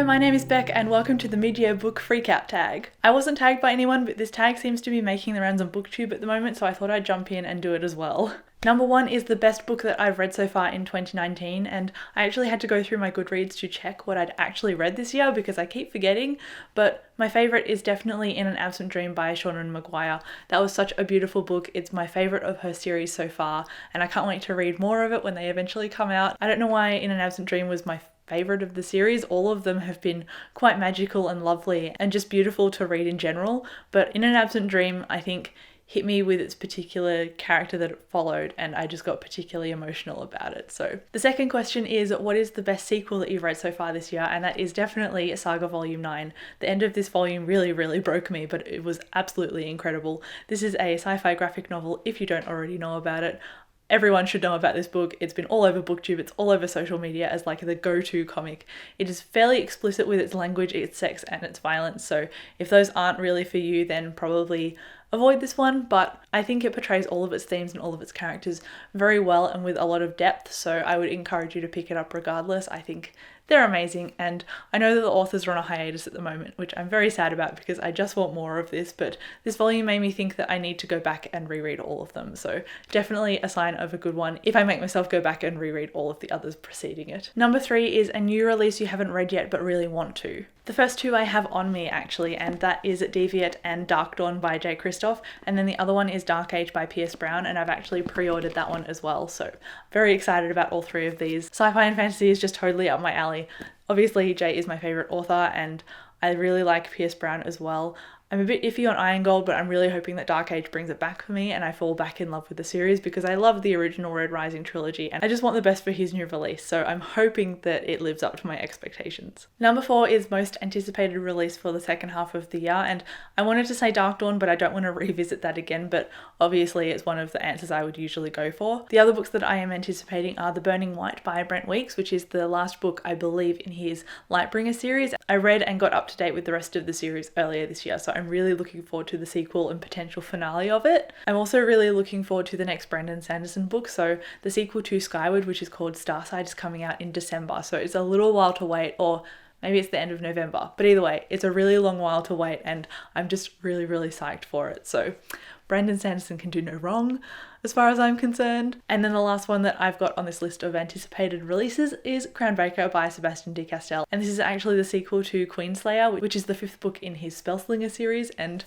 my name is Beck and welcome to the Midyear book freakout tag. I wasn't tagged by anyone, but this tag seems to be making the rounds on BookTube at the moment, so I thought I'd jump in and do it as well. Number 1 is the best book that I've read so far in 2019, and I actually had to go through my Goodreads to check what I'd actually read this year because I keep forgetting, but my favourite is definitely In an Absent Dream by Seanan McGuire. That was such a beautiful book. It's my favourite of her series so far, and I can't wait to read more of it when they eventually come out. I don't know why In an Absent Dream was my favourite of the series. All of them have been quite magical and lovely and just beautiful to read in general, but In an Absent Dream, I think, hit me with its particular character that it followed, and I just got particularly emotional about it. So the second question is, what is the best sequel that you've read so far this year? And that is definitely Saga Volume 9. The end of this volume really broke me, but it was absolutely incredible. This is a sci-fi graphic novel, if you don't already know about it. Everyone should know about this book. It's been all over BookTube, it's all over social media as like the go-to comic. It is fairly explicit with its language, its sex, and its violence, so if those aren't really for you, then probably avoid this one, but I think it portrays all of its themes and all of its characters very well and with a lot of depth, so I would encourage you to pick it up regardless. I think they're amazing, and I know that the authors are on a hiatus at the moment, which I'm very sad about because I just want more of this, but this volume made me think that I need to go back and reread all of them, so definitely a sign of a good one if I make myself go back and reread all of the others preceding it. Number 3 is a new release you haven't read yet but really want to. The first two I have on me actually, and that is Deviate and Dark Dawn by J. Kristoff, and then the other one is Dark Age by Pierce Brown, and I've actually pre-ordered that one as well, so very excited about all three of these. Sci-fi and fantasy is just totally up my alley. Obviously J is my favourite author, and I really like Pierce Brown as well. I'm a bit iffy on Iron Gold, but I'm really hoping that Dark Age brings it back for me and I fall back in love with the series because I love the original Red Rising trilogy and I just want the best for his new release, so I'm hoping that it lives up to my expectations. Number 4 is most anticipated release for the second half of the year, and I wanted to say Dark Dawn, but I don't want to revisit that again, but obviously it's one of the answers I would usually go for. The other books that I am anticipating are The Burning White by Brent Weeks, which is the last book I believe in his Lightbringer series. I read and got up to date with the rest of the series earlier this year, so I'm really looking forward to the sequel and potential finale of it. I'm also really looking forward to the next Brandon Sanderson book, so the sequel to Skyward, which is called Starside, is coming out in December, so it's a little while to wait, or maybe it's the end of November, but either way, it's a really long while to wait and I'm just really psyched for it. So Brandon Sanderson can do no wrong as far as I'm concerned. And then the last one that I've got on this list of anticipated releases is Crown Breaker by Sebastian de Castell, and this is actually the sequel to Queenslayer, which is the 5th book in his Spellslinger series, and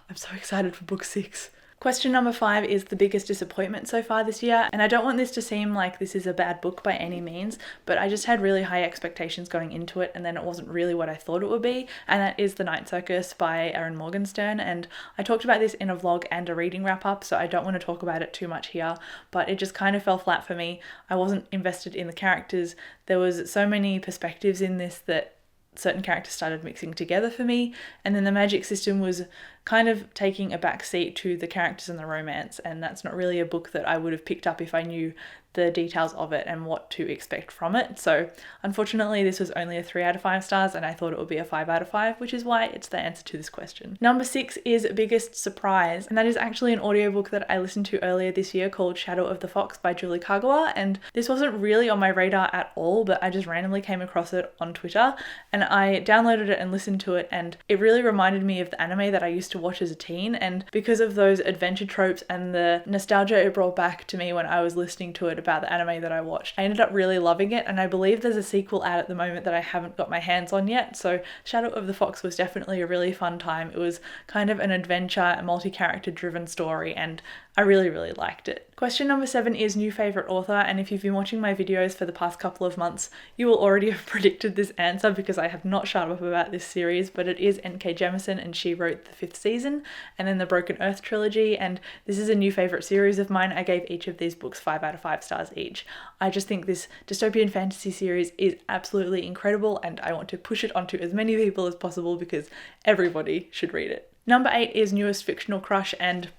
I'm so excited for book 6. Question number 5 is the biggest disappointment so far this year, and I don't want this to seem like this is a bad book by any means, but I just had really high expectations going into it and then it wasn't really what I thought it would be, and that is The Night Circus by Erin Morgenstern, and I talked about this in a vlog and a reading wrap up, so I don't want to talk about it too much here, but it just kind of fell flat for me. I wasn't invested in the characters. There was so many perspectives in this that certain characters started mixing together for me, and then the magic system was kind of taking a back seat to the characters and the romance, and that's not really a book that I would have picked up if I knew the details of it and what to expect from it. So unfortunately this was only a 3 out of 5 stars and I thought it would be a 5 out of 5, which is why it's the answer to this question. Number 6 is Biggest Surprise, and that is actually an audiobook that I listened to earlier this year called Shadow of the Fox by Julie Kagawa, and this wasn't really on my radar at all, but I just randomly came across it on Twitter and I downloaded it and listened to it, and it really reminded me of the anime that I used to watch as a teen, and because of those adventure tropes and the nostalgia it brought back to me when I was listening to it about the anime that I watched, I ended up really loving it, and I believe there's a sequel out at the moment that I haven't got my hands on yet, so Shadow of the Fox was definitely a really fun time. It was kind of an adventure, multi-character driven story, and I really liked it. Question number 7 is new favourite author, and if you've been watching my videos for the past couple of months, you will already have predicted this answer because I have not shut up about this series, but it is N.K. Jemisin, and she wrote the 5th season and then the Broken Earth trilogy, and this is a new favourite series of mine. I gave each of these books 5 out of 5 stars each. I just think this dystopian fantasy series is absolutely incredible and I want to push it onto as many people as possible because everybody should read it. Number 8 is newest fictional crush, and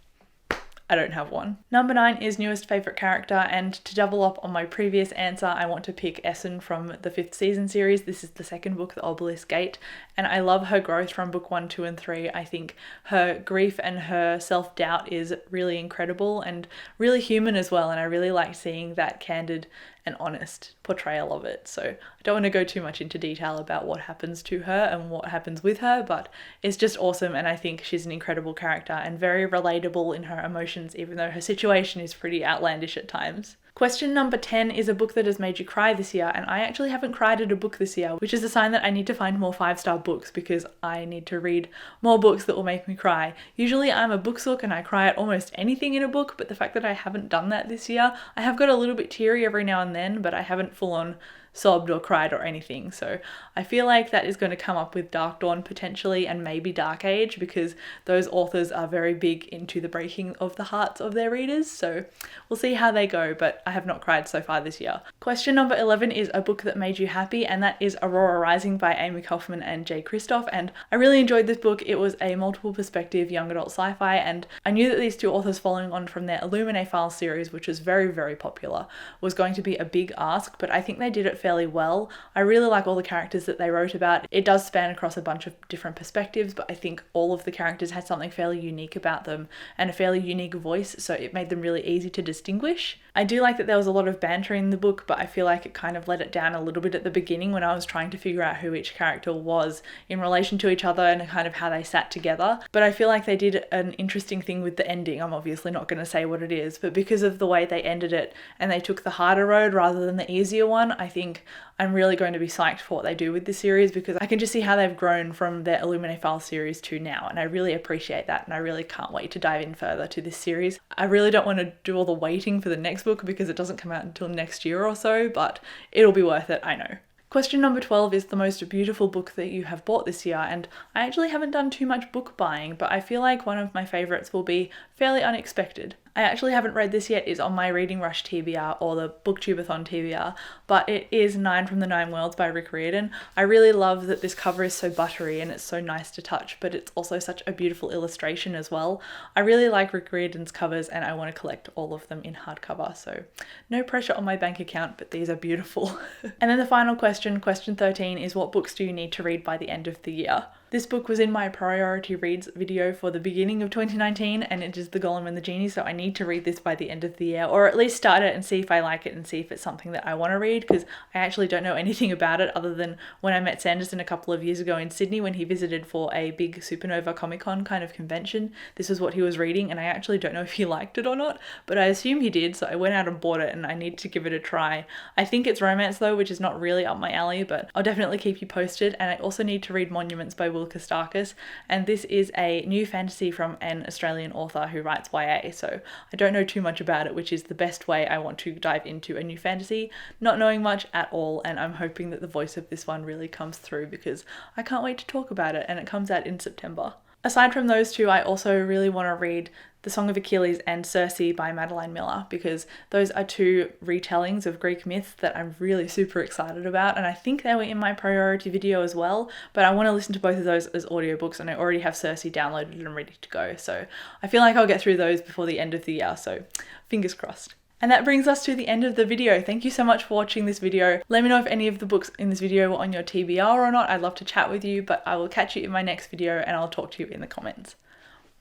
I don't have one. Number 9 is newest favourite character, and to double up on my previous answer, I want to pick Essen from the 5th season series. This is the second book, The Obelisk Gate, and I love her growth from book 1, 2 and 3. I think her grief and her self-doubt is really incredible and really human as well, and I really like seeing that candid and honest portrayal of it. So I don't want to go too much into detail about what happens to her and what happens with her, but it's just awesome, and I think she's an incredible character and very relatable in her emotions, even though her situation is pretty outlandish at times. Question number 10 is a book that has made you cry this year, and I actually haven't cried at a book this year, which is a sign that I need to find more 5-star books because I need to read more books that will make me cry. Usually I'm a booksook and I cry at almost anything in a book, but the fact that I haven't done that this year, I have got a little bit teary every now and then, but I haven't full on sobbed or cried or anything. So I feel like that is going to come up with Dark Dawn potentially, and maybe Dark Age, because those authors are very big into the breaking of the hearts of their readers. So we'll see how they go, but I have not cried so far this year. Question number 11 is a book that made you happy, and that is Aurora Rising by Amy Kaufman and Jay Kristoff, and I really enjoyed this book. It was a multiple perspective young adult sci-fi, and I knew that these two authors, following on from their Illuminae Files series, which was very, very popular, was going to be a big ask, but I think they did it fairly well. I really like all the characters that they wrote about. It does span across a bunch of different perspectives, but I think all of the characters had something fairly unique about them and a fairly unique voice, so it made them really easy to distinguish. I do like that there was a lot of banter in the book, but I feel like it kind of let it down a little bit at the beginning when I was trying to figure out who each character was in relation to each other and kind of how they sat together. But I feel like they did an interesting thing with the ending. I'm obviously not going to say what it is, but because of the way they ended it and they took the harder road rather than the easier one, I think I'm really going to be psyched for what they do with this series, because I can just see how they've grown from their Illuminae Files series to now, and I really appreciate that, and I really can't wait to dive in further to this series. I really don't want to do all the waiting for the next book because it doesn't come out until next year or so, but it'll be worth it, I know. Question number 12 is the most beautiful book that you have bought this year, and I actually haven't done too much book buying, but I feel like one of my favourites will be Fairly Unexpected. I actually haven't read this yet. It's on my Reading Rush TBR or the Booktubeathon TBR, but it is 9 from the Nine Worlds by Rick Riordan. I really love that this cover is so buttery and it's so nice to touch, but it's also such a beautiful illustration as well. I really like Rick Riordan's covers and I want to collect all of them in hardcover, so no pressure on my bank account, but these are beautiful. And then the final question, question 13, is what books do you need to read by the end of the year? This book was in my priority reads video for the beginning of 2019, and it is The Golem and the Genie, so I need to read this by the end of the year, or at least start it and see if I like it and see if it's something that I want to read, because I actually don't know anything about it other than when I met Sanderson a couple of years ago in Sydney when he visited for a big Supernova Comic-Con kind of convention. This is what he was reading, and I actually don't know if he liked it or not, but I assume he did, so I went out and bought it and I need to give it a try. I think it's romance though, which is not really up my alley, but I'll definitely keep you posted. And I also need to read Monuments by Will Kostakis, and this is a new fantasy from an Australian author who writes YA, so I don't know too much about it, which is the best way I want to dive into a new fantasy, not knowing much at all, and I'm hoping that the voice of this one really comes through because I can't wait to talk about it, and it comes out in September. Aside from those two, I also really want to read The Song of Achilles and Circe by Madeline Miller, because those are two retellings of Greek myths that I'm really super excited about, and I think they were in my priority video as well, but I want to listen to both of those as audiobooks, and I already have Circe downloaded and ready to go, so I feel like I'll get through those before the end of the year, so fingers crossed. And that brings us to the end of the video. Thank you so much for watching this video. Let me know if any of the books in this video were on your TBR or not. I'd love to chat with you, but I will catch you in my next video and I'll talk to you in the comments.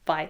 Bye.